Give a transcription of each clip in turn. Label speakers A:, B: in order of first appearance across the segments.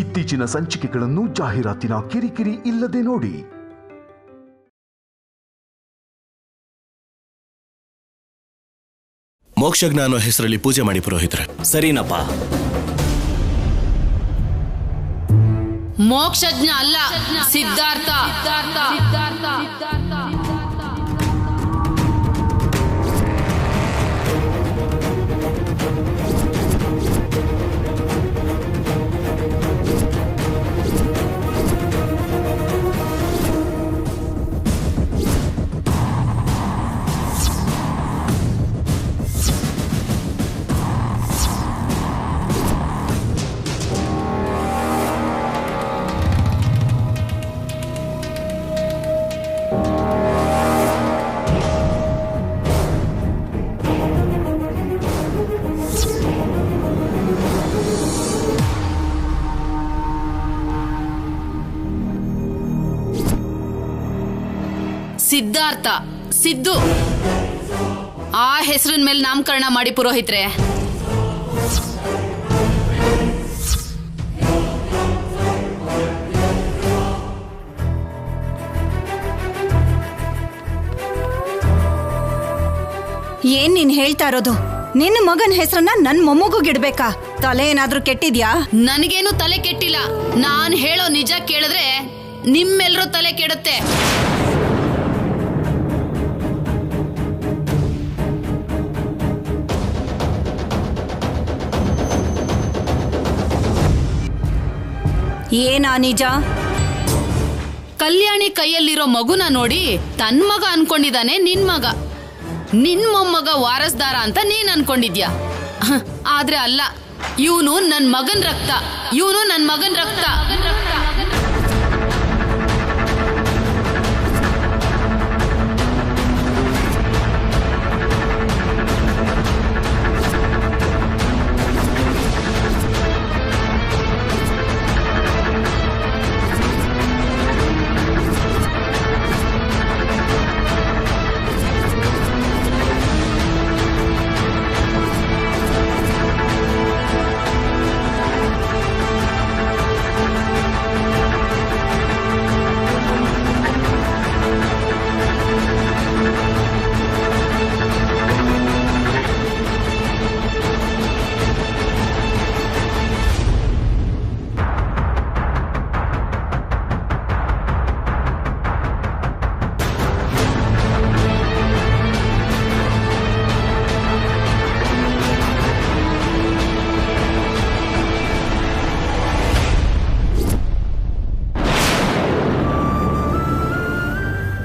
A: ಇತ್ತೀಚಿನ ಸಂಚಿಕೆಗಳನ್ನು ಜಾಹೀರಾತಿನ ಕಿರಿಕಿರಿ ಇಲ್ಲದೆ ನೋಡಿ.
B: ಮೋಕ್ಷಜ್ಞ ಅನ್ನೋ ಹೆಸರಲ್ಲಿ ಪೂಜೆ ಮಾಡಿ ಪುರೋಹಿತರೆ.
C: ಸರಿನಪ್ಪ.
D: ಮೋಕ್ಷಜ್ಞ ಅಲ್ಲ, ಸಿದ್ಧಾರ್ಥ. ಸಿದ್ಧಾರ್ಥ, ಸಿದ್ದು, ಆ ಹೆಸರಿನ ಮೇಲೆ ನಾಮಕರಣ ಮಾಡಿ ಪುರೋಹಿತ್ರೆ.
E: ಏನ್ ನೀನ್ ಹೇಳ್ತಾ ಇರೋದು? ನಿನ್ನ ಮಗನ ಹೆಸರನ್ನ ನನ್ ಮೊಮ್ಮಗುಗಿಡ್ಬೇಕಾ? ತಲೆ ಏನಾದ್ರೂ ಕೆಟ್ಟಿದ್ಯಾ?
D: ನನಗೇನು ತಲೆ ಕೆಟ್ಟಿಲ್ಲ. ನಾನ್ ಹೇಳೋ ನಿಜ ಕೇಳಿದ್ರೆ ನಿಮ್ಮೆಲ್ಲರೂ ತಲೆ ಕೆಡುತ್ತೆ.
E: ಏನಾ ನಿಜ?
D: ಕಲ್ಯಾಣಿ ಕೈಯಲ್ಲಿರೋ ಮಗುನ ನೋಡಿ ತನ್ ಮಗ ಅನ್ಕೊಂಡಿದ್ದಾನೆ ನಿನ್ ಮಗ. ನಿನ್ ಮೊಮ್ಮಗ ವಾರಸ್ದಾರ ಅಂತ ನೀನ್ ಅನ್ಕೊಂಡಿದ್ಯಾ. ಆದ್ರೆ ಅಲ್ಲ, ಇವನು ನನ್ ಮಗನ್ ರಕ್ತ. ಇವನು ನನ್ ಮಗನ್ ರಕ್ತ.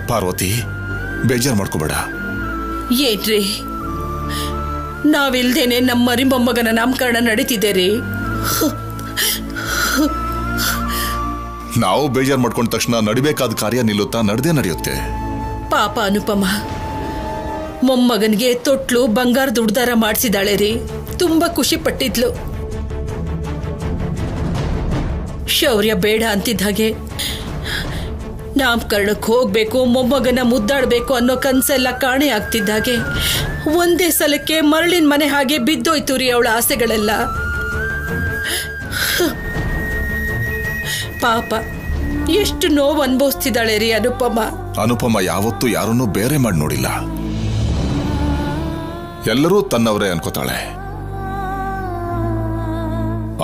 F: ಪಾರ್ವತಿ, ಬೇಜಾರು ಮಾಡ್ಕೋಬೇಡ.
G: ಏನ್ರಿ, ನಾವಿಲ್ದೇನೆ ನಮ್ಮ ಮರಿ ಮೊಮ್ಮಗನ ನಾಮಕರಣ ನಡೀತಿದೆ ರೀ.
F: ನಾವು ಬೇಜಾರು ಮಾಡ್ಕೊಂಡ ತಕ್ಷಣ ನಡಿಬೇಕಾದ ಕಾರ್ಯ ನಿಲ್ಲುತ್ತಾ? ನಡೆದೇ ನಡೆಯುತ್ತೆ.
G: ಪಾಪ ಅನುಪಮ ಮೊಮ್ಮಗನಿಗೆ ತೊಟ್ಲು ಬಂಗಾರದ ಉಡ್ದಾರ ಮಾಡಿಸಿದಾಳೆ ರೀ. ತುಂಬಾ ಖುಷಿ ಪಟ್ಟಿದ್ಲು. ಶೌರ್ಯ ಬೇಡ ಅಂತಿದ್ದ ಹಾಗೆ ನಾಮಕರಣಕ್ಕೆ ಹೋಗ್ಬೇಕು, ಮೊಮ್ಮಗನ ಮುದ್ದಾಡ್ಬೇಕು ಅನ್ನೋ ಕನ್ಸೆಲ್ಲ ಕಾಣೆ ಆಗ್ತಿದ್ದಾಗೆ ಒಂದೇ ಸಲಕ್ಕೆ ಮರಳಿನ ಮನೆ ಹಾಗೆ ಬಿದ್ದೋಯ್ತು ರೀ ಅವಳ ಆಸೆಗಳೆಲ್ಲ. ಪಾಪ ಎಷ್ಟು ನೋವು ಅನುಭವಿಸ್ತಿದ್ದಾಳೆ ರೀ ಅನುಪಮ.
F: ಅನುಪಮ ಯಾವತ್ತೂ ಯಾರನ್ನೂ ಬೇರೆ ಮಾಡಿ ನೋಡಿಲ್ಲ. ಎಲ್ಲರೂ ತನ್ನವರೇ ಅನ್ಕೋತಾಳೆ.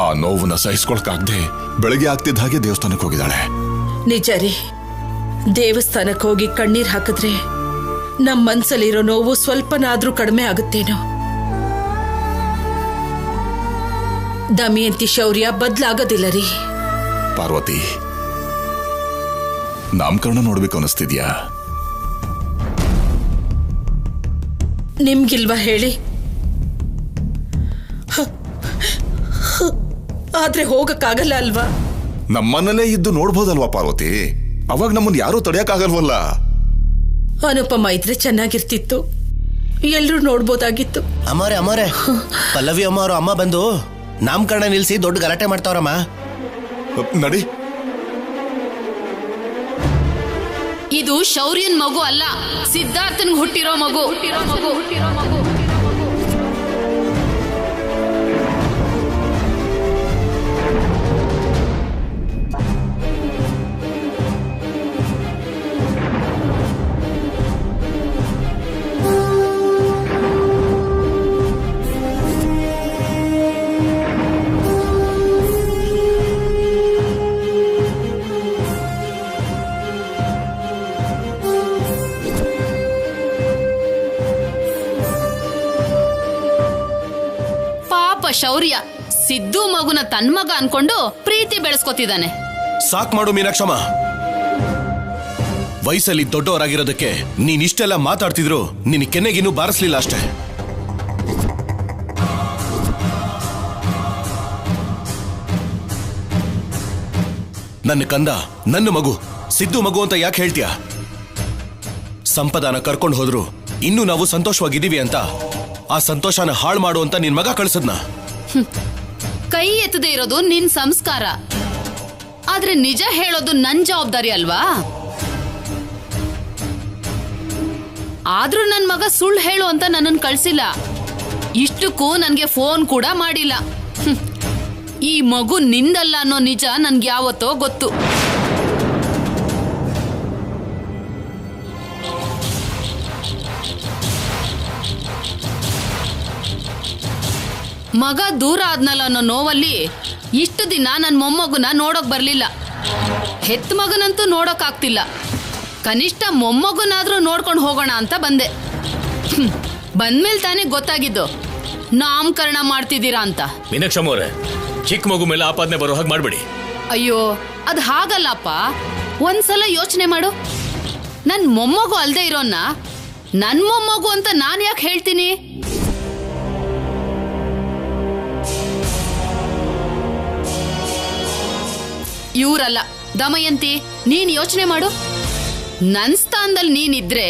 F: ಆ ನೋವನ್ನ ಸಹಿಸ್ಕೊಳಕ್ಕಾಗ್ದೆ ಬೆಳಗ್ಗೆ ಆಗ್ತಿದ್ದ ಹಾಗೆ ದೇವಸ್ಥಾನಕ್ಕೆ ಹೋಗಿದ್ದಾಳೆ.
G: ನಿಜ ರೀ, ದೇವಸ್ಥಾನಕ್ಕೆ ಹೋಗಿ ಕಣ್ಣೀರ್ ಹಾಕಿದ್ರೆ ನಮ್ಮ ಮನ್ಸಲ್ಲಿರೋ ನೋವು ಸ್ವಲ್ಪನಾದ್ರೂ ಕಡಿಮೆ ಆಗುತ್ತೇನೋ. ದಮಯಂತಿ ಶೌರ್ಯ ಬದಲಾಗೋದಿಲ್ಲ ರೀ.
F: ಪಾರ್ವತಿ, ನಾಮಕರಣ ನೋಡ್ಬೇಕು ಅನಿಸ್ತಿದ್ಯಾ?
G: ನಿಮ್ಗಿಲ್ವಾ ಹೇಳಿ? ಆದ್ರೆ ಹೋಗಕ್ಕಾಗಲ್ಲ ಅಲ್ವಾ?
F: ನಮ್ಮನ್ನಲ್ಲೇ ಇದ್ದು ನೋಡ್ಬೋದಲ್ವಾ ಪಾರ್ವತಿ? ಅವಾಗ ನಮ್ಮನ್ನ ಯಾರೂ ತಡೆಯಕ್ಕಾಗಲ್ವಲ್ಲ.
G: ಅನುಪಮ ಇದ್ರೆ ಚೆನ್ನಾಗಿರ್ತಿತ್ತು, ಎಲ್ರೂ ನೋಡ್ಬೋದಾಗಿತ್ತು.
B: ಅಮ್ಮರೇ ಪಲ್ಲವಿ ಅಮ್ಮ ಅವರು ಅಮ್ಮ ಬಂದು ನಾಮಕರಣ ನಿಲ್ಸಿ ದೊಡ್ಡ ಗಲಾಟೆ ಮಾಡ್ತಾವ್ರಮ್ಮ.
F: ನಡಿ.
D: ಇದು ಶೌರ್ಯನ್ ಮಗು ಅಲ್ಲ, ಸಿದ್ಧಾರ್ಥನ್ ಹುಟ್ಟಿರೋ ಮಗು. ಶೌರ್ಯ ಸಿದ್ದು ಮಗುನ ತನ್ ಮಗ ಅನ್ಕೊಂಡು ಪ್ರೀತಿ ಬೆಳೆಸ್ಕೊತಿದ್ದಾನೆ.
B: ಸಾಕ್ ಮಾಡು ಮೀನಾಕ್ಷಮ್ಮ. ವಯಸ್ಸಲ್ಲಿ ದೊಡ್ಡವರಾಗಿರೋದಕ್ಕೆ ನೀನ್ ಇಷ್ಟೆಲ್ಲ ಮಾತಾಡ್ತಿದ್ರು ನಿನ್ ಕೆನ್ನೆಗಿನ್ನೂ ಬಾರಿಸ್ಲಿಲ್ಲ ಅಷ್ಟೇ. ನನ್ನ ಕಂದ, ನನ್ನ ಮಗು, ಸಿದ್ದು ಮಗು ಅಂತ ಯಾಕೆ ಹೇಳ್ತೀಯ? ಸಂಪದಾನ ಕರ್ಕೊಂಡು ಹೋದ್ರು ಇನ್ನೂ ನಾವು ಸಂತೋಷವಾಗಿದ್ದೀವಿ ಅಂತ ಆ ಸಂತೋಷನ ಹಾಳು ಮಾಡು ಅಂತ ನಿನ್ ಮಗ ಕಳ್ಸದ್ನ.
D: ಕೈ ಎತ್ತದೇ ಇರೋದು ನಿನ್ ಸಂಸ್ಕಾರ, ಆದ್ರೆ ನಿಜ ಹೇಳೋದು ನನ್ ಜವಾಬ್ದಾರಿ ಅಲ್ವಾ? ಆದ್ರೂ ನನ್ ಮಗ ಸುಳ್ಳು ಹೇಳು ಅಂತ ನನ್ನನ್ನು ಕಳ್ಸಿಲ್ಲ. ಇಷ್ಟಕ್ಕೂ ನನ್ಗೆ ಫೋನ್ ಕೂಡ ಮಾಡಿಲ್ಲ. ಈ ಮಗು ನಿಂದಲ್ಲ ಅನ್ನೋ ನಿಜ ನನ್ಗೆ ಯಾವತ್ತೋ ಗೊತ್ತು. ಮಗ ದೂರ ಆದ್ನಲ್ಲ ಅನ್ನೋ ನೋವಲ್ಲಿ ಇಷ್ಟು ದಿನ ನನ್ನ ಮೊಮ್ಮಗುನ ನೋಡೋಕ್ ಬರ್ಲಿಲ್ಲ. ಹೆತ್ತ ಮಗನಂತೂ ನೋಡೋಕ್ ಆಗ್ತಿಲ್ಲ. ಕನಿಷ್ಠ ಮೊಮ್ಮಗುನಾದ್ರೂ ನೋಡ್ಕೊಂಡು ಹೋಗೋಣ ಅಂತ ಬಂದೆ. ಬಂದ್ಮೇಲೆ ತಾನೇ ಗೊತ್ತಾಗಿದ್ದು ನಾಮಕರಣ ಮಾಡ್ತಿದ್ದೀರಾ ಅಂತ.
C: ಮೀನಾಕ್ಷಮ್ಮ ಅವರೇ, ಚಿಕ್ಕ ಮಗು ಮೇಲೆ ಆಪಾದನೆ ಬರೋ ಹಾಗೆ ಮಾಡ್ಬೇಡಿ.
D: ಅಯ್ಯೋ, ಅದು ಹಾಗಲ್ಲಪ್ಪ. ಒಂದ್ಸಲ ಯೋಚನೆ ಮಾಡು. ನನ್ ಮೊಮ್ಮಗು ಅಲ್ದೇ ಇರೋನ್ನ ನನ್ ಮೊಮ್ಮಗು ಅಂತ ನಾನ್ ಯಾಕೆ ಹೇಳ್ತೀನಿ? ಇವ್ರಲ್ಲ, ದಮಯಂತಿ, ನೀನ್ ಯೋಚನೆ ಮಾಡು. ನನ್ ಸ್ಥಾನದಲ್ಲಿ ನೀನಿದ್ರೆ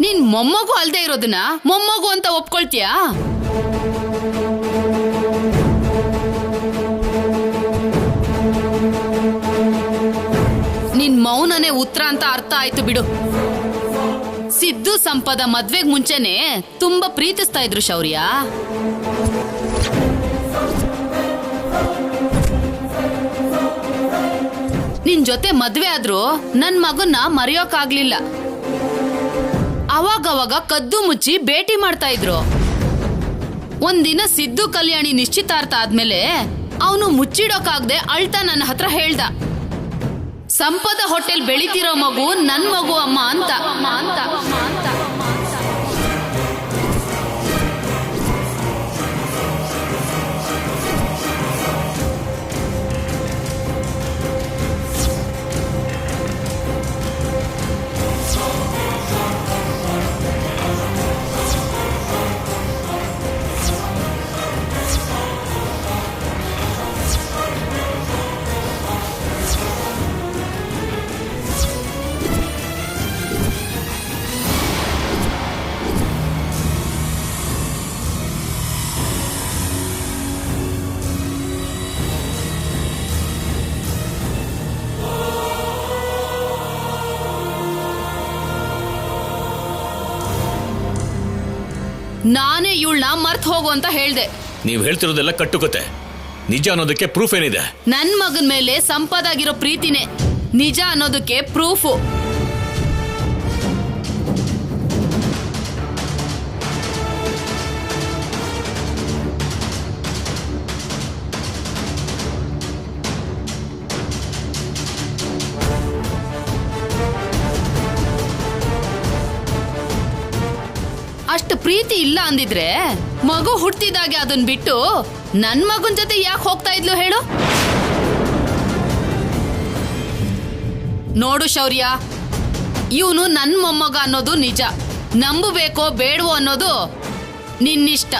D: ನೀನ್ ಮೊಮ್ಮಗು ಅಲ್ದೇ ಇರೋದನ್ನ ಮೊಮ್ಮಗು ಅಂತ ಒಪ್ಕೊಳ್ತೀಯಾ? ನಿನ್ ಮೌನನೇ ಉತ್ತರ ಅಂತ ಅರ್ಥ ಆಯ್ತು ಬಿಡು. ಸಿದ್ದು ಸಂಪದ ಮದ್ವೆಗ್ ಮುಂಚೆನೆ ತುಂಬಾ ಪ್ರೀತಿಸ್ತಾ ಇದ್ರು ಶೌರ್ಯ. ನಿನ್ ಜೊತೆ ಮದ್ವೆ ಆದ್ರೂ ನನ್ ಮಗನ್ನ ಮರೆಯೋಕಾಗ್ಲಿಲ್ಲ. ಅವಾಗವಾಗ ಕದ್ದು ಮುಚ್ಚಿ ಭೇಟಿ ಮಾಡ್ತಾ ಇದ್ರು. ಒಂದಿನ ಸಿದ್ದು ಕಲ್ಯಾಣಿ ನಿಶ್ಚಿತಾರ್ಥ ಆದ್ಮೇಲೆ ಅವನು ಮುಚ್ಚಿಡೋಕಾಗ್ದೆ ಅಳ್ತಾ ನನ್ನ ಹತ್ರ ಹೇಳ್ದ, ಸಂಪದ ಹೋಟೆಲ್ ಬೆಳಿತಿರೋ ಮಗು ನನ್ ಮಗು ಅಮ್ಮ ಅಂತ. ನಾನೇ ಇವಳನ್ನ ಮರ್ತ್ ಹೋಗು ಅಂತ ಹೇಳ್ದೆ.
C: ನೀವು ಹೇಳ್ತಿರೋದೆಲ್ಲ ಕಟ್ಟುಕತೆ. ನಿಜ ಅನ್ನೋದಕ್ಕೆ ಪ್ರೂಫ್ ಏನಿದೆ?
D: ನನ್ ಮಗನ್ ಮೇಲೆ ಸಂಪದಾಗಿರೋ ಪ್ರೀತಿನೇ ನಿಜ ಅನ್ನೋದಕ್ಕೆ ಪ್ರೂಫು. ಅಷ್ಟು ಪ್ರೀತಿ ಇಲ್ಲ ಅಂದಿದ್ರೆ ಮಗು ಹುಟ್ಟಿದಾಗೆ ಅದನ್ ಬಿಟ್ಟು ನನ್ ಮಗನ್ ಜೊತೆ ಯಾಕೆ ಹೋಗ್ತಾ ಇದ್ಲು ಹೇಳು? ನೋಡು ಶೌರ್ಯ, ಇವನು ನನ್ ಮೊಮ್ಮಗ ಅನ್ನೋದು ನಿಜ. ನಂಬಬೇಕೋ ಬೇಡವೋ ಅನ್ನೋದು ನಿನ್ನಿಷ್ಟ.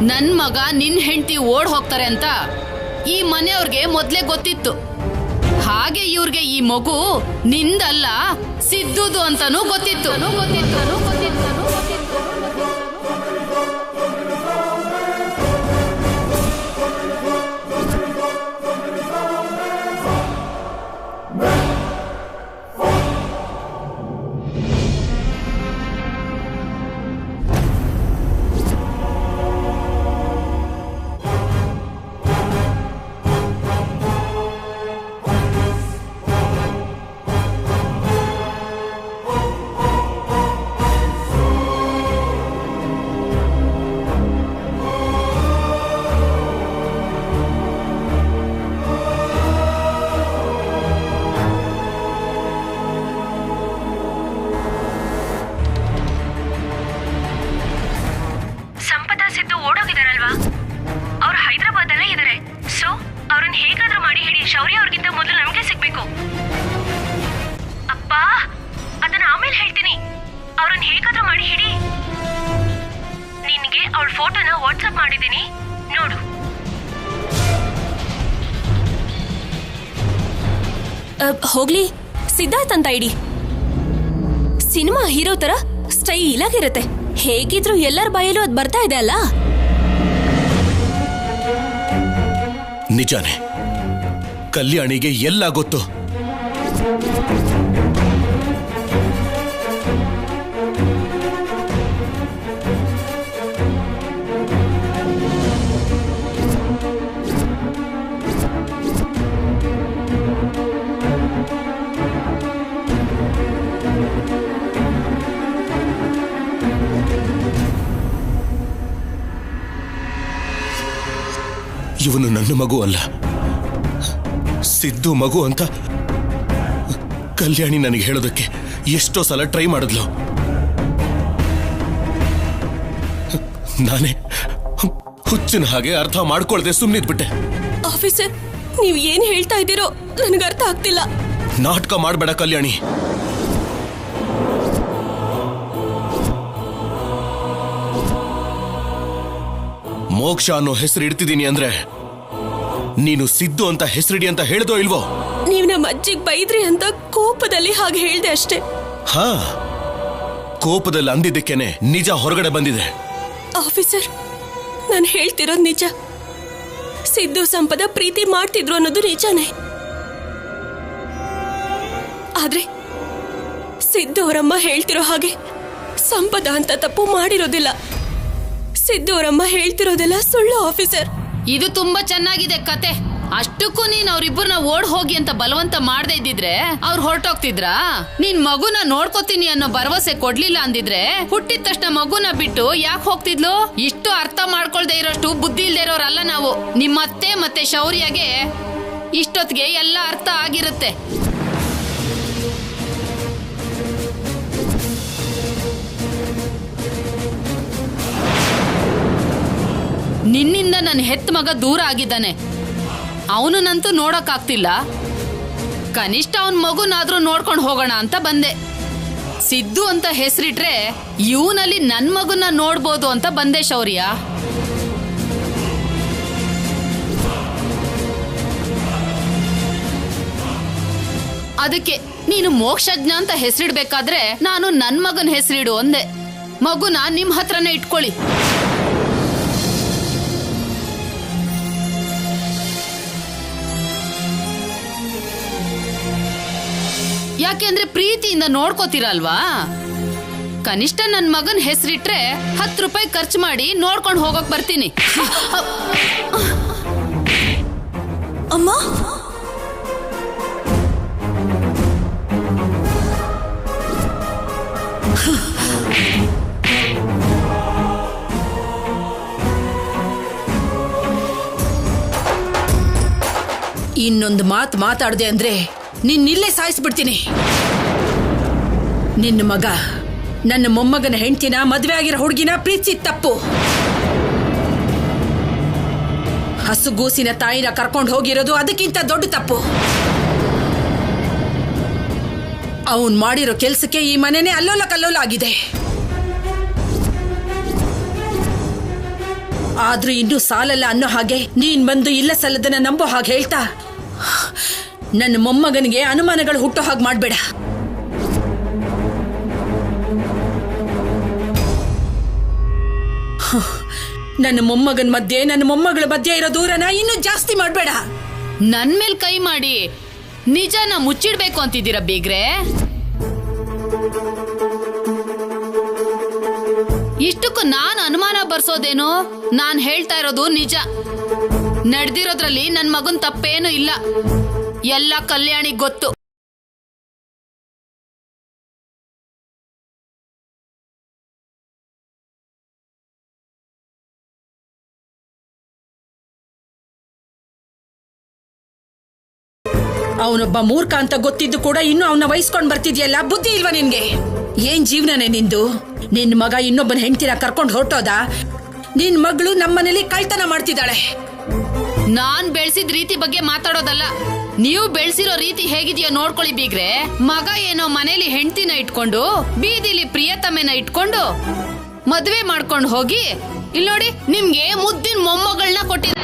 D: ನನ್ ಮಗ ನಿನ್ ಹೆಂಡತಿ ಓಡ್ ಹೋಗ್ತಾರೆ ಅಂತ ಈ ಮನೆಯವ್ರಿಗೆ ಮೊದ್ಲೇ ಗೊತ್ತಿತ್ತು. ಹಾಗೆ ಇವ್ರಿಗೆ ಈ ಮಗು ನಿಂದಲ್ಲ ಸಿದ್ದುದು ಅಂತಾನೂ ಗೊತ್ತಿತ್ತು.
H: ಅದನ್ನ ಆಮೇಲೆ ಹೇಳ್ತೀನಿ. ಅವ್ರನ್ನ ಹೇಗಾದ್ರೂ ಮಾಡಿ ಹಿಡಿ. ನಿನ್ಗೆ ಅವಳ ಫೋಟೋನ ವಾಟ್ಸ್ಆಪ್ ಮಾಡಿದ್ದೀನಿ, ನೋಡು.
I: ಹೋಗ್ಲಿ, ಸಿದ್ಧಾರ್ಥ್ ಅಂತ ಇಡಿ. ಸಿನಿಮಾ ಹೀರೋ ತರ ಸ್ಟೈಲ್ ಆಗಿರುತ್ತೆ. ಹೇಗಿದ್ರು ಎಲ್ಲರ ಬಾಯಲ್ಲೂ ಅದ್ ಬರ್ತಾ ಇದೆ ಅಲ್ಲ.
B: ನಿಜಾನೇ, ಕಲ್ಯಾಣಿಗೆ ಎಲ್ಲ ಗೊತ್ತು. ಇವನು ನನ್ನ ಮಗು ಅಲ್ಲ, ಸಿದ್ದು ಮಗು ಅಂತ ಕಲ್ಯಾಣಿ ನನಗೆ ಹೇಳೋದಕ್ಕೆ ಎಷ್ಟೋ ಸಲ ಟ್ರೈ ಮಾಡಿದ್ಲು. ನಾನೇ ಹುಚ್ಚಿನ ಹಾಗೆ ಅರ್ಥ ಮಾಡ್ಕೊಳ್ದೆ ಸುಮ್ಮನಿದ್ಬಿಟ್ಟೆ.
I: ಆಫೀಸರ್, ನೀವು ಏನ್ ಹೇಳ್ತಾ ಇದ್ದೀರೋ ನನಗೆ ಅರ್ಥ ಆಗ್ತಿಲ್ಲ.
B: ನಾಟಕ ಮಾಡಬೇಡ ಕಲ್ಯಾಣಿ. ಮೋಕ್ಷ ಅನ್ನೋ ಹೆಸರು ಇಡ್ತಿದ್ದೀನಿ ಅಂದ್ರೆ ನೀನು ಸಿದ್ದು ಅಂತ ಹೆಸರಿಡಿ ಅಂತ ಹೇಳ್ದೋ ಇಲ್ವೋ?
I: ನೀವು ನಮ್ಮ ಅಜ್ಜಿಗೆ ಬೈದ್ರಿ ಅಂತ ಕೋಪದಲ್ಲಿ ಹಾಗೆ ಹೇಳ್ದೆ ಅಷ್ಟೇ.
B: ಹಾ, ಕೋಪದಲ್ಲಿ ಅಂದಿದ್ದಕ್ಕೇನೆ ನಿಜ ಹೊರಗಡೆ ಬಂದಿದೆ.
I: ಆಫೀಸರ್, ನಾನು ಹೇಳ್ತಿರೋದು ನಿಜ. ಸಿದ್ದು ಸಂಪದ ಪ್ರೀತಿ ಮಾಡ್ತಿದ್ರು ಅನ್ನೋದು ನಿಜಾನೇ. ಆದ್ರೆ ಸಿದ್ದು ಅವರಮ್ಮ ಹೇಳ್ತಿರೋ ಹಾಗೆ ಸಂಪದ ಅಂತ ತಪ್ಪು ಮಾಡಿರೋದಿಲ್ಲ. ಸಿದ್ದು ಅವರಮ್ಮ ಹೇಳ್ತಿರೋದೆಲ್ಲ ಸುಳ್ಳು ಆಫೀಸರ್.
D: ಇದು ತುಂಬಾ ಚೆನ್ನಾಗಿದೆ ಕತೆ. ಅಷ್ಟಕ್ಕೂ ನೀನ್ ಅವ್ರಿಬ್ಬರನ್ನ ಓಡ್ ಹೋಗಿ ಅಂತ ಬಲವಂತ ಮಾಡದೇ ಇದ್ದಿದ್ರೆ ಅವ್ರು ಹೊರಟೋಗ್ತಿದ್ರಾ? ನೀನ್ ಮಗುನ ನೋಡ್ಕೋತೀನಿ ಅನ್ನೋ ಭರವಸೆ ಕೊಡ್ಲಿಲ್ಲ ಅಂದಿದ್ರೆ ಹುಟ್ಟಿದ ತಕ್ಷಣ ಮಗುನ ಬಿಟ್ಟು ಯಾಕೆ ಹೋಗ್ತಿದ್ಲು? ಇಷ್ಟು ಅರ್ಥ ಮಾಡ್ಕೊಳ್ದೆ ಇರೋಷ್ಟು ಬುದ್ಧಿ ಇಲ್ದೇ ಇರೋರಲ್ಲ ನಾವು. ನಿಮ್ಮತ್ತೆ ಮತ್ತೆ ಶೌರ್ಯಗೆ ಇಷ್ಟೊತ್ತಿಗೆ ಎಲ್ಲ ಅರ್ಥ ಆಗಿರುತ್ತೆ. ನಿನ್ನಿಂದ ನನ್ನ ಹೆತ್ತ ಮಗ ದೂರ ಆಗಿದ್ದಾನೆ. ಅವನನ್ನಂತೂ ನೋಡಕ್ಕಾಗ್ತಿಲ್ಲ. ಕನಿಷ್ಠ ಅವನ ಮಗುನಾದ್ರೂ ನೋಡ್ಕೊಂಡು ಹೋಗೋಣ ಅಂತ ಬಂದೆ. ಸಿದ್ದು ಅಂತ ಹೆಸರಿಟ್ರೆ ಇವನಲ್ಲಿ ನನ್ ಮಗುನ ನೋಡ್ಬೋದು ಅಂತ ಬಂದೆ ಶೌರ್ಯ. ಅದಕ್ಕೆ ನೀನು ಮೋಕ್ಷಜ್ಞ ಅಂತ ಹೆಸರಿಡ್ಬೇಕಾದ್ರೆ ನಾನು ನನ್ ಮಗನ ಹೆಸರಿಡು ಅಂದೆ. ಮಗುನ ನಿಮ್ ಹತ್ರನೇ ಇಟ್ಕೊಳ್ಳಿ. ಯಾಕೆಂದ್ರೆ ಪ್ರೀತಿಯಿಂದ ನೋಡ್ಕೋತೀರಲ್ವಾ? ಕನಿಷ್ಠ ನನ್ ಮಗನ್ ಹೆಸರಿಟ್ರೆ 10 ರೂಪಾಯಿ ಖರ್ಚು ಮಾಡಿ ನೋಡ್ಕೊಂಡು ಹೋಗಕ್ ಬರ್ತೀನಿ.
I: ಅಮ್ಮ,
G: ಇನ್ನೊಂದು ಮಾತು ಮಾತಾಡ್ದೆ ಅಂದ್ರೆ ನಿನ್ನಿಲ್ಲೇ ಸಾಯಿಸ್ಬಿಡ್ತೀನಿ. ನಿನ್ನ ಮಗ ನನ್ನ ಮೊಮ್ಮಗನ ಹೆಂಡತಿನ ಮದುವೆ ಆಗಿರೋ ಹುಡುಗಿನ ಪ್ರೀತಿಸಿ ತಪ್ಪು. ಹಸುಗೂಸಿನ ತಾಯಿನ ಕರ್ಕೊಂಡು ಹೋಗಿರೋದು ಅದಕ್ಕಿಂತ ದೊಡ್ಡ ತಪ್ಪು. ಅವನ್ ಮಾಡಿರೋ ಕೆಲ್ಸಕ್ಕೆ ಈ ಮನೆನೇ ಅಲ್ಲೋಲ ಕಲ್ಲೋಲ ಆಗಿದೆ. ಆದ್ರೂ ಇನ್ನೂ ಸಾಲಲ್ಲ ಅನ್ನೋ ಹಾಗೆ ನೀನ್ ಬಂದು ಇಲ್ಲ ಸಲ್ಲದನ್ನ ನಂಬೋ ಹಾಗೆ ಹೇಳ್ತಾ ನನ್ನ ಮೊಮ್ಮಗನಿಗೆ ಅನುಮಾನಗಳು ಹುಟ್ಟೋ ಹಾಗೆ ಮಾಡ್ಬೇಡ. ನನ್ನ ಮೊಮ್ಮಗನ ಮಧ್ಯೆ ನನ್ನ ಮೊಮ್ಮಗಳ ಮಧ್ಯೆ ಇರೋ ದೂರನ ಇನ್ನೂ ಜಾಸ್ತಿ ಮಾಡ್ಬೇಡ.
D: ನನ್ ಮೇಲ್ ಕೈ ಮಾಡಿ ನಿಜನ ಮುಚ್ಚಿಡ್ಬೇಕು ಅಂತಿದ್ದೀರಾ ಬೀಗ್ರೆ? ಇಷ್ಟಕ್ಕೂ ನಾನು ಅನುಮಾನ ಬರ್ಸೋದೇನು? ನಾನ್ ಹೇಳ್ತಾ ಇರೋದು ನಿಜ. ನಡೆದಿರೋದ್ರಲ್ಲಿ ನನ್ ಮಗನ್ ತಪ್ಪೇನು ಇಲ್ಲ. ಎಲ್ಲ ಕಲ್ಯಾಣಿಗೆ ಗೊತ್ತು.
G: ಅವನೊಬ್ಬ ಮೂರ್ಖ ಅಂತ ಗೊತ್ತಿದ್ದು ಕೂಡ ಇನ್ನು ಅವನ ವಹಿಸ್ಕೊಂಡ್ ಬರ್ತಿದ್ಯಲ್ಲ, ಬುದ್ಧಿ ಇಲ್ವಾ ನಿನ್ಗೆ? ಏನ್ ಜೀವನನೇ ನಿಂದು? ನಿನ್ ಮಗ ಇನ್ನೊಬ್ಬನ ಹೆಂಡತಿನ ಕರ್ಕೊಂಡು ಹೊರಟೋದ? ನಿನ್ ಮಗಳು ನಮ್ಮನೇಲಿ ಕಳ್ತನ ಮಾಡ್ತಿದ್ದಾಳೆ.
D: ನಾನ್ ಬೆಳೆಸಿದ ರೀತಿ ಬಗ್ಗೆ ಮಾತಾಡೋದಲ್ಲ, ನೀವು ಬೆಳ್ಸಿರೋ ರೀತಿ ಹೇಗಿದೆಯೋ ನೋಡ್ಕೊಳ್ಳಿ ಬೀಗ್ರೆ. ಮಗ ಏನೋ ಮನೇಲಿ ಹೆಂಡತಿನ ಇಟ್ಕೊಂಡು ಬೀದಿಲಿ ಪ್ರಿಯತಮೆನ ಇಟ್ಕೊಂಡು ಮದ್ವೆ ಮಾಡ್ಕೊಂಡು ಹೋಗಿ ಇಲ್ಲಿ ನೋಡಿ ನಿಮ್ಗೆ ಮುದ್ದಿನ ಮೊಮ್ಮಗಳನ್ನ ಕೊಟ್ಟಿದ್ದಾರೆ.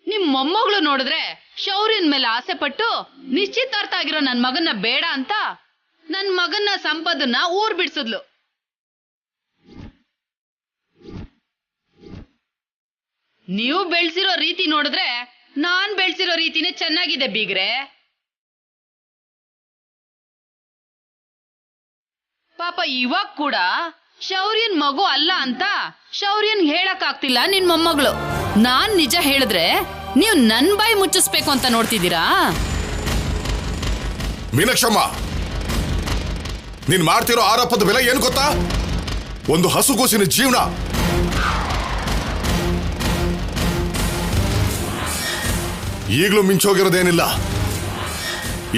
D: ನಿಮ್ ಮೊಮ್ಮಗಳು ನೋಡಿದ್ರೆ ಶೌರ್ಯನ್ ಮೇಲೆ ಆಸೆ ಪಟ್ಟು ನಿಶ್ಚಿತಾರ್ಥ ಆಗಿರೋ ನನ್ ಮಗನ್ನ ಬೇಡ ಅಂತ ನನ್ ಮಗನ್ನ ಸಂಪದನ್ನ ಊರ್ ಬಿಡ್ಸಿದ್ಲು. ನೀವು ಬೆಳ್ಸಿರೋ ರೀತಿ ನೋಡಿದ್ರೆ ನಾನ್ ಬೆಳ್ಸಿರೋ ರೀತಿನೇ ಚೆನ್ನಾಗಿದೆ ಬೀಗ್ರೆ. ಪಾಪ ಇವಾಗ ಕೂಡ ಶೌರ್ಯನ್ ಮಗು ಅಲ್ಲ ಅಂತ ಶೌರ್ಯನ್ ಹೇಳಕ್ ಆಗ್ತಿಲ್ಲ ನಿನ್ ಮೊಮ್ಮಗಳು. ನಾನ್ ನಿಜ ಹೇಳಿದ್ರೆ ನೀವು ನನ್ ಬಾಯಿ ಮುಚ್ಚಿಸ್ಬೇಕು ಅಂತ ನೋಡ್ತಿದ್ದೀರಾ?
F: ಮೀನಾಕ್ಷಮ್ಮ, ನೀನ್ ಮಾಡ್ತಿರೋ ಆರೋಪದ ಬೆಲೆ ಏನ್ ಗೊತ್ತಾ? ಒಂದು ಹಸುಗೂಸಿನ ಜೀವನ. ಈಗಲೂ ಮಿಂಚೋಗಿರೋದೇನಿಲ್ಲ.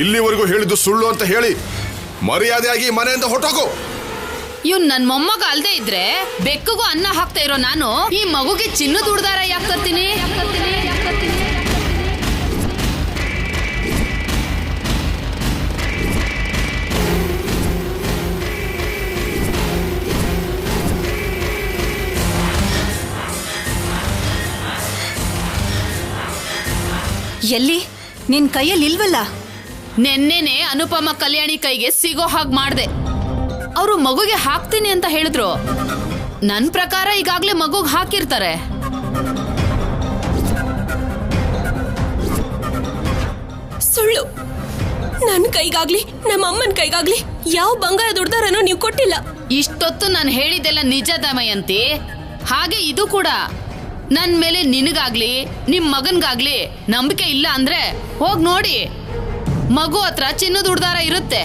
F: ಇಲ್ಲಿವರೆಗೂ ಹೇಳಿದ್ದು ಸುಳ್ಳು ಅಂತ ಹೇಳಿ ಮರ್ಯಾದೆಯಾಗಿ ಮನೆಯಿಂದ ಹೊಟ್ಟೋಗು.
D: ಇವ್ ನನ್ ಮೊಮ್ಮಗ ಅಲ್ದೇ ಇದ್ರೆ ಬೆಕ್ಕಗೂ ಅನ್ನ ಹಾಕ್ತಾ ಇರೋ ನಾನು ಈ ಮಗುಗೆ ಚಿನ್ನದ ಉಡ್ದಾರ ಯಾಕೆ ತರ್ತೀನಿ?
E: ಎಲ್ಲಿ ನಿನ್ ಕೈಯಲ್ಲಿ ಇಲ್ವಲ್ಲ?
D: ನೆನ್ನೆನೆ ಅನುಪಮ ಕಲ್ಯಾಣಿ ಕೈಗೆ ಸಿಗೋ ಹಾಗೆ ಮಾಡ್ದೆ. ಅವರು ಮಗುಗೆ ಹಾಕ್ತೀನಿ ಅಂತ ಹೇಳಿದ್ರು. ನನ್ ಪ್ರಕಾರ ಈಗಾಗ್ಲೇ ಮಗುಗ್ ಹಾಕಿರ್ತಾರೆ.
I: ಸುಳ್ಳು. ನನ್ ಕೈಗಾಗ್ಲಿ ನಮ್ಮ ಅಮ್ಮನ ಕೈಗಾಗ್ಲಿ ಯಾವ ಬಂಗಾರ ದುಡ್ದಾರನೋ ನೀವು ಕೊಟ್ಟಿಲ್ಲ.
D: ಇಷ್ಟೊತ್ತು ನಾನು ಹೇಳಿದ್ದೆಲ್ಲ ನಿಜ ದಮಯಂತಿ. ಹಾಗೆ ಇದು ಕೂಡ. ನನ್ ಮೇಲೆ ನಿನಗಾಗ್ಲಿ ನಿಮ್ ಮಗನ್ಗಾಗ್ಲಿ ನಂಬಿಕೆ ಇಲ್ಲ ಅಂದ್ರೆ ಹೋಗ್ ನೋಡಿ, ಮಗು ಹತ್ರ ಚಿನ್ನದ ಉಡ್ದಾರ ಇರುತ್ತೆ.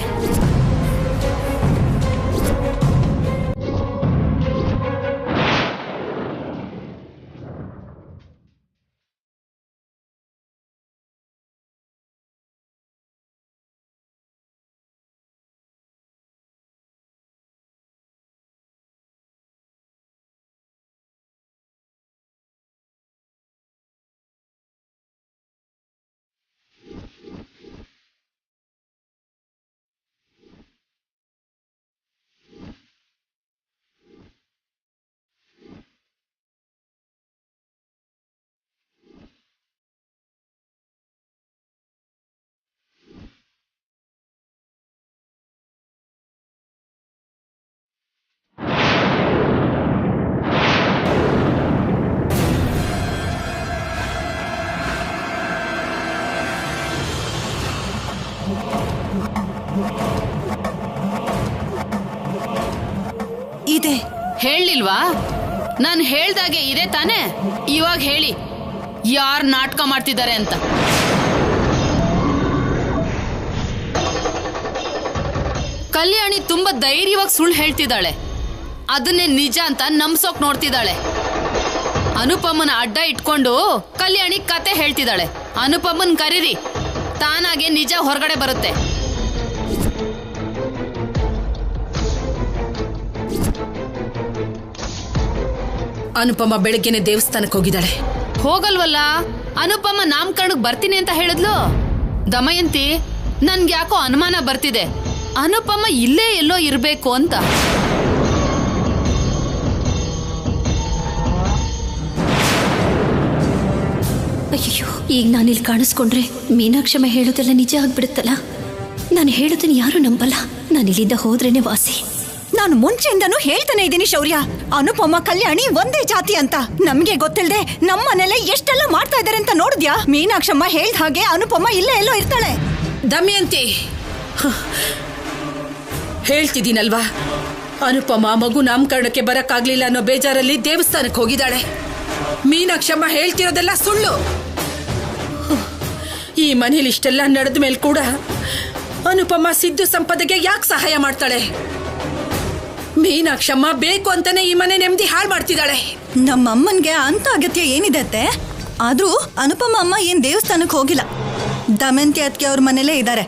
E: ಇದೆ
D: ಹೇಳಿಲ್ವಾ? ನಾನು ಹೇಳ್ದಾಗೆ ಇದೆ ತಾನೆ? ಇವಾಗ ಹೇಳಿ ಯಾರ್ ನಾಟಕ ಮಾಡ್ತಿದ್ದಾರೆ ಅಂತ. ಕಲ್ಯಾಣಿ ತುಂಬಾ ಧೈರ್ಯವಾಗಿ ಸುಳ್ಳು ಹೇಳ್ತಿದ್ದಾಳೆ. ಅದನ್ನೇ ನಿಜ ಅಂತ ನಂಬ್ಸೋಕ್ ನೋಡ್ತಿದ್ದಾಳೆ. ಅನುಪಮನ ಅಡ್ಡ ಇಟ್ಕೊಂಡು ಕಲ್ಯಾಣಿ ಕತೆ ಹೇಳ್ತಿದ್ದಾಳೆ. ಅನುಪಮನ್ ಕರೀರಿ, ತಾನಾಗೆ ನಿಜ ಹೊರಗಡೆ ಬರುತ್ತೆ.
G: ಅನುಪಮ ಬೆಳಗ್ಗೆನೆ ದೇವಸ್ಥಾನಕ್ಕೆ ಹೋಗಿದ್ದಾಳೆ.
D: ಹೋಗಲ್ವಲ್ಲ? ಅನುಪಮ ನಾಮಕರಣಕ್ಕೆ ಬರ್ತೀನಿ ಅಂತ ಹೇಳಿದ್ಲು. ದಮಯಂತಿ, ನನ್ಗೆ ಯಾಕೋ ಅನುಮಾನ ಬರ್ತಿದೆ. ಅನುಪಮ ಇಲ್ಲೇ ಎಲ್ಲೋ ಇರ್ಬೇಕು ಅಂತ.
I: ಅಯ್ಯೋ, ಈಗ ನಾನಿಲ್ಲಿ ಕಾಣಿಸ್ಕೊಂಡ್ರೆ ಮೀನಾಕ್ಷಮ್ಮ ಹೇಳೋದೆಲ್ಲ ನಿಜ ಆಗ್ಬಿಡುತ್ತಲ್ಲ. ನಾನು ಹೇಳೋದನ್ನ ಯಾರು ನಂಬಲ್ಲ. ನಾನು ಇಲ್ಲಿಂದ ಹೋದ್ರೇನೆ ವಾಸಿ.
E: ನಾನು ಮುಂಚೆಯಿಂದನೂ ಹೇಳ್ತಾನೆ ಇದ್ದೀನಿ ಶೌರ್ಯ, ಅನುಪಮ ಕಲ್ಯಾಣಿ ಒಂದೇ ಜಾತಿ ಅಂತ. ನಮ್ಗೆ ಗೊತ್ತಿಲ್ಲದೆ ನಮ್ಮ ಮನೇಲೆ ಎಷ್ಟೆಲ್ಲ ಮಾಡ್ತಾ ಇದಾರೆ ಅಂತ ನೋಡಿದ್ಯಾ? ಮೀನಾಕ್ಷಮ್ಮ ಹೇಳ್ದ ಹಾಗೆ ಅನುಪಮ ಇಲ್ಲೇ ಎಲ್ಲೋ ಇರ್ತಾಳೆ.
G: ದಮಯಂತಿ, ಹೇಳ್ತಿದ್ದೀನಲ್ವಾ, ಅನುಪಮ ಮಗು ನಾಮಕರಣಕ್ಕೆ ಬರಕ್ಕಾಗ್ಲಿಲ್ಲ ಅನ್ನೋ ಬೇಜಾರಲ್ಲಿ ದೇವಸ್ಥಾನಕ್ಕೆ ಹೋಗಿದ್ದಾಳೆ. ಮೀನಾಕ್ಷಮ್ಮ ಹೇಳ್ತಿರೋದೆಲ್ಲ ಸುಳ್ಳು. ಈ ಮನೇಲಿ ಇಷ್ಟೆಲ್ಲ ನಡೆದ ಮೇಲೆ ಕೂಡ ಅನುಪಮ ಸಿದ್ದು ಸಂಪದೆಗೆ ಯಾಕೆ ಸಹಾಯ ಮಾಡ್ತಾಳೆ? ಮೀನಾಕ್ಷಮ್ಮ ಬೇಕು ಅಂತಾನೆ ಈ ಮನೆ ನೆಮ್ಮದಿ ಹಾಳು ಮಾಡ್ತಿದ್ದಾಳೆ.
E: ನಮ್ಮಮ್ಮನ್ಗೆ ಅಂತ ಅಗತ್ಯ ಏನಿದೆ? ಆದ್ರೂ ಅನುಪಮ ಅಮ್ಮ ಏನ್ ದೇವಸ್ಥಾನಕ್ಕೆ ಹೋಗಿಲ್ಲ. ದಮಯಂತಿ ಅದಕ್ಕೆ ಅವ್ರ ಮನೇಲೇ ಇದ್ದಾರೆ.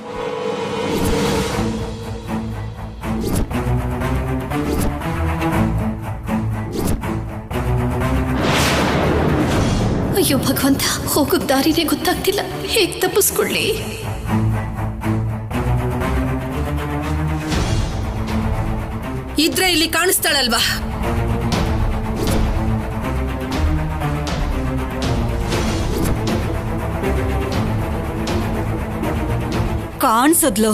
I: ಅಯ್ಯೋ ಭಗವಂತ, ಹೋಗೋಕ್ ದಾರಿನೇ ಗೊತ್ತಾಗ್ತಿಲ್ಲ, ಹೇಗ್ ತಪ್ಪಿಸ್ಕೊಳ್ಳಿ?
G: ಇದ್ರೆ ಇಲ್ಲಿ ಕಾಣಿಸ್ತಾಳಲ್ವಾ?
E: ಕಾಣಿಸದ್ಲು.